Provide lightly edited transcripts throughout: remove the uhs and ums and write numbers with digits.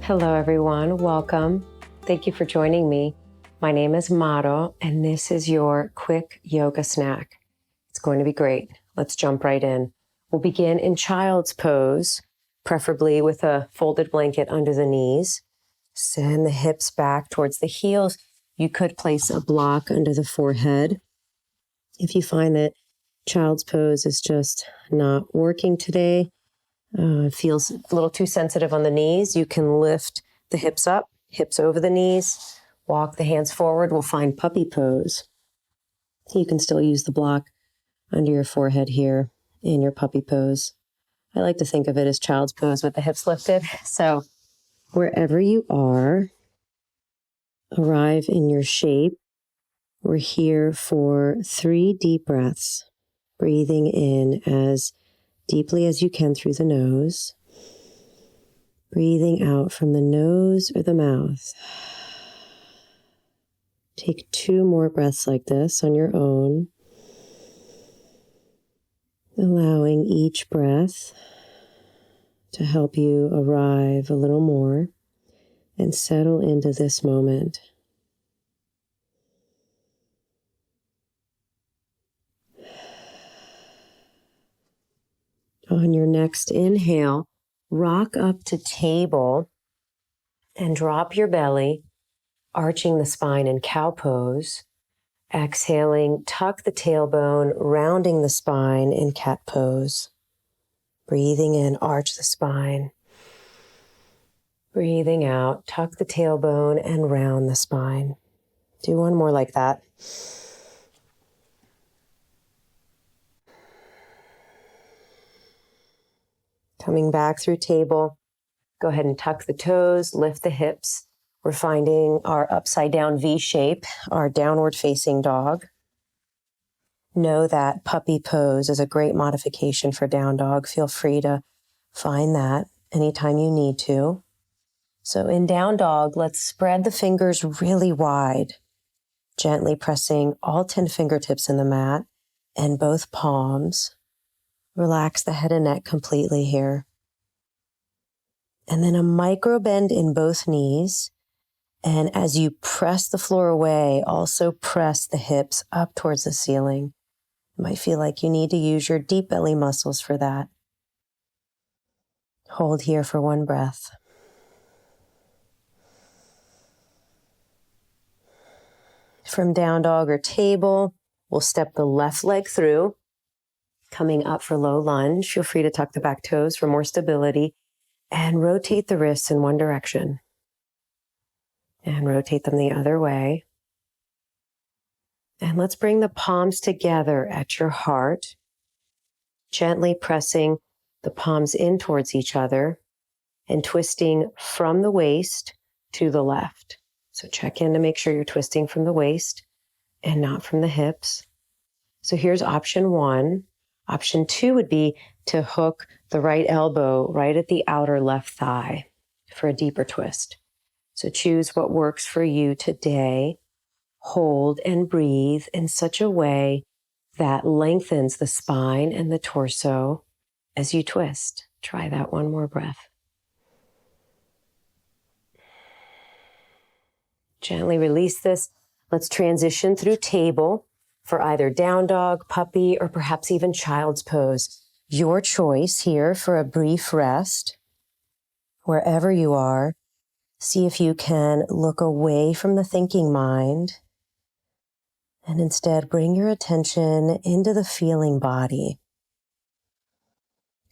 Hello, everyone. Welcome. Thank you for joining me. My name is Maro, and this is your quick yoga snack. It's going to be great. Let's jump right in. We'll begin in child's pose, preferably with a folded blanket under the knees. Send the hips back towards the heels. You could place a block under the forehead. If you find that child's pose is just not working today, it feels a little too sensitive on the knees, you can lift the hips up, hips over the knees, walk the hands forward. We'll find puppy pose. You can still use the block under your forehead here in your puppy pose. I like to think of it as child's pose with the hips lifted. So wherever you are, arrive in your shape. We're here for 3 deep breaths, breathing in as deeply as you can through the nose, breathing out from the nose or the mouth. Take 2 more breaths like this on your own, allowing each breath to help you arrive a little more and settle into this moment. On your next inhale, rock up to table and drop your belly, arching the spine in cow pose. Exhaling, tuck the tailbone, rounding the spine in cat pose. Breathing in, arch the spine. Breathing out, tuck the tailbone and round the spine. Do one more like that. Coming back through table, go ahead and tuck the toes, lift the hips. We're finding our upside down V shape, our downward facing dog. Know that puppy pose is a great modification for down dog. Feel free to find that anytime you need to. So in down dog, let's spread the fingers really wide, gently pressing all 10 fingertips in the mat and both palms. Relax the head and neck completely here. And then a micro bend in both knees. And as you press the floor away, also press the hips up towards the ceiling. You might feel like you need to use your deep belly muscles for that. Hold here for 1 breath. From down dog or table, we'll step the left leg through. Coming up for low lunge, feel free to tuck the back toes for more stability and rotate the wrists in one direction and rotate them the other way. And let's bring the palms together at your heart, gently pressing the palms in towards each other and twisting from the waist to the left. So check in to make sure you're twisting from the waist and not from the hips. So here's option 1. Option 2 would be to hook the right elbow right at the outer left thigh for a deeper twist. So choose what works for you today. Hold and breathe in such a way that lengthens the spine and the torso as you twist. Try that 1 more breath. Gently release this. Let's transition through table for either down dog, puppy, or perhaps even child's pose. Your choice here for a brief rest. Wherever you are, see if you can look away from the thinking mind and instead bring your attention into the feeling body.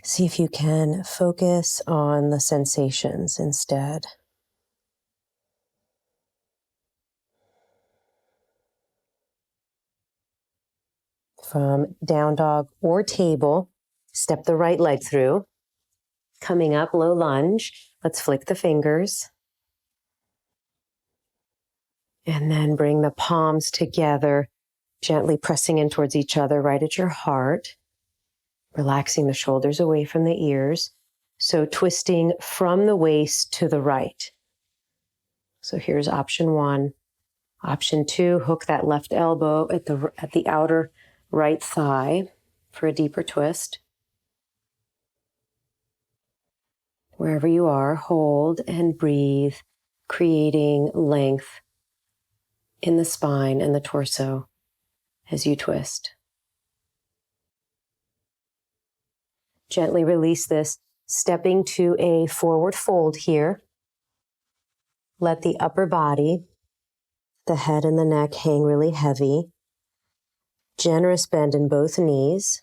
See if you can focus on the sensations instead. From down dog or table, step the right leg through. Coming up, low lunge. Let's flick the fingers. And then bring the palms together, gently pressing in towards each other right at your heart. Relaxing the shoulders away from the ears. So twisting from the waist to the right. So here's option 1. Option 2, hook that left elbow at the outer right thigh for a deeper twist. Wherever you are, hold and breathe, creating length in the spine and the torso as you twist. Gently release this, stepping to a forward fold here. Let the upper body, the head and the neck hang really heavy. Generous bend in both knees.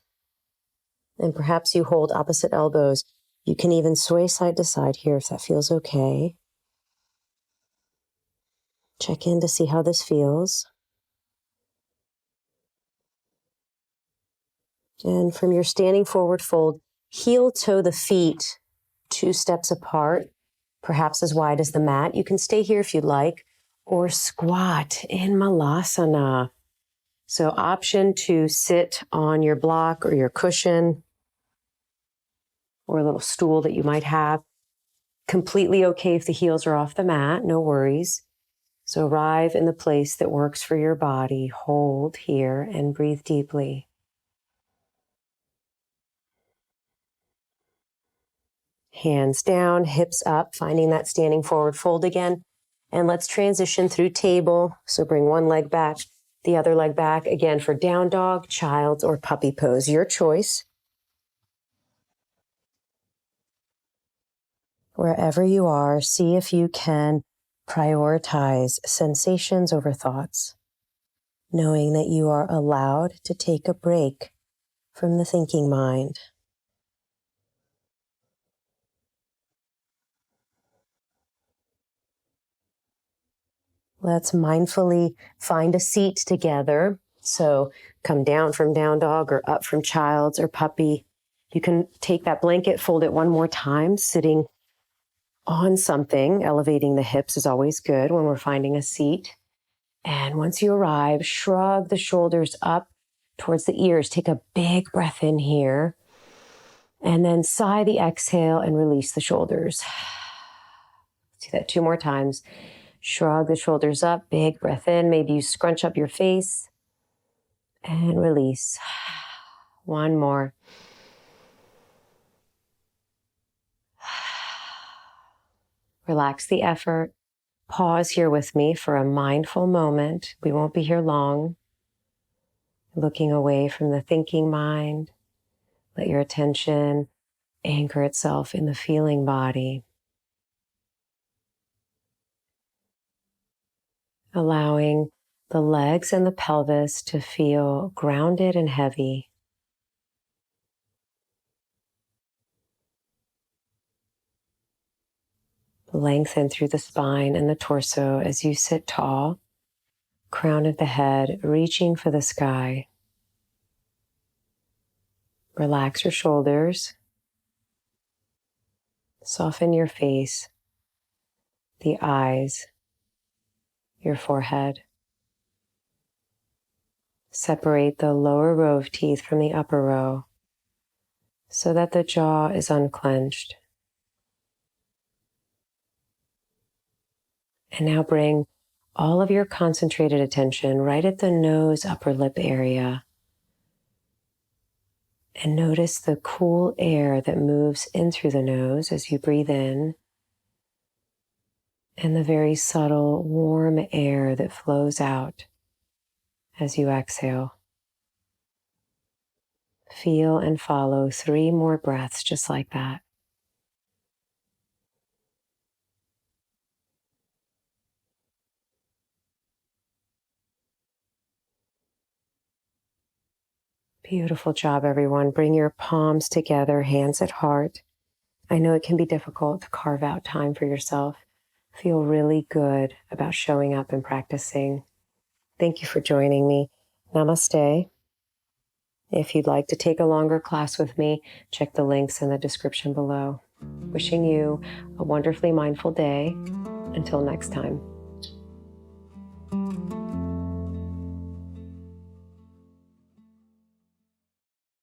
And perhaps you hold opposite elbows. You can even sway side to side here if that feels okay. Check in to see how this feels. And from your standing forward fold, heel toe the feet 2 steps apart, perhaps as wide as the mat. You can stay here if you'd like, or squat in Malasana. So option to sit on your block or your cushion or a little stool that you might have. Completely okay if the heels are off the mat, no worries. So arrive in the place that works for your body. Hold here and breathe deeply. Hands down, hips up, finding that standing forward fold again. And let's transition through table. So bring one leg back, the other leg back, again for down dog, child's, or puppy pose. Your choice. Wherever you are, see if you can prioritize sensations over thoughts, knowing that you are allowed to take a break from the thinking mind. Let's mindfully find a seat together. So come down from down dog or up from child's or puppy. You can take that blanket, fold it one more time, sitting on something. Elevating the hips is always good when we're finding a seat. And once you arrive, shrug the shoulders up towards the ears. Take a big breath in here. And then sigh the exhale and release the shoulders. Do that 2 more times. Shrug the shoulders up, big breath in. Maybe you scrunch up your face and release. 1 more. Relax the effort. Pause here with me for a mindful moment. We won't be here long. Looking away from the thinking mind. Let your attention anchor itself in the feeling body. Allowing the legs and the pelvis to feel grounded and heavy. Lengthen through the spine and the torso as you sit tall, crown of the head reaching for the sky. Relax your shoulders. Soften your face, the eyes, your forehead. Separate the lower row of teeth from the upper row so that the jaw is unclenched. And now bring all of your concentrated attention right at the nose, upper lip area. And notice the cool air that moves in through the nose as you breathe in, and the very subtle, warm air that flows out as you exhale. Feel and follow 3 more breaths just like that. Beautiful job, everyone. Bring your palms together, hands at heart. I know it can be difficult to carve out time for yourself. Feel really good about showing up and practicing. Thank you for joining me. Namaste. If you'd like to take a longer class with me, check the links in the description below. Wishing you a wonderfully mindful day. Until next time.